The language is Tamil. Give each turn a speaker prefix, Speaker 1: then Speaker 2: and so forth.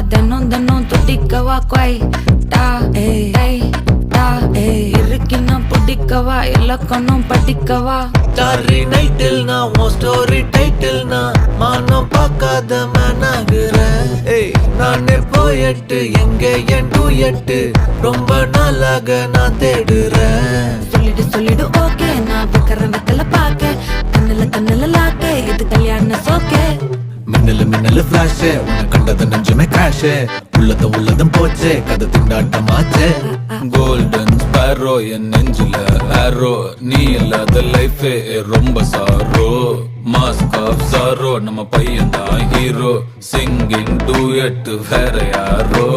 Speaker 1: தினம் தினம் துடிக்கவா குவை டா ஏய் டா இருக்குன்னா பிடிக்கவா இலக்கணம் படிக்கவா
Speaker 2: ஸ்டாரி நைட்டில் நான் உன் ஸ்டோரி டைட்டில் நான் மானம் பார்க்காத மேனாகிறேன். நானே போயட்டு எங்க என் டூயட்டு ரொம்ப நாளாக நான் தேடுறேன்.
Speaker 1: சொல்லிடு ஓகே நான் வைக்கிற வெத்தல பாக்க கண்ணுல லாக்க இது கல்யாண சோக்கே
Speaker 2: மின்னலு ஃபிளாஷ் உன்னை கண்டது நெஞ்சுமே கிராஷ் உள்ளதும் போச்சே கதை திண்டாட்டமாச்சே.
Speaker 3: கோல்டன் ஸ்பேரோ என் நெஞ்சில ஆரோ நீ இல்லாத லைஃபே ரொம்ப சாரோ மாஸ்க் ஆஃப் சாரோ நம்ம பையன் தான் ஹீரோ சிங்கிங் டூயட் வேற யாரோ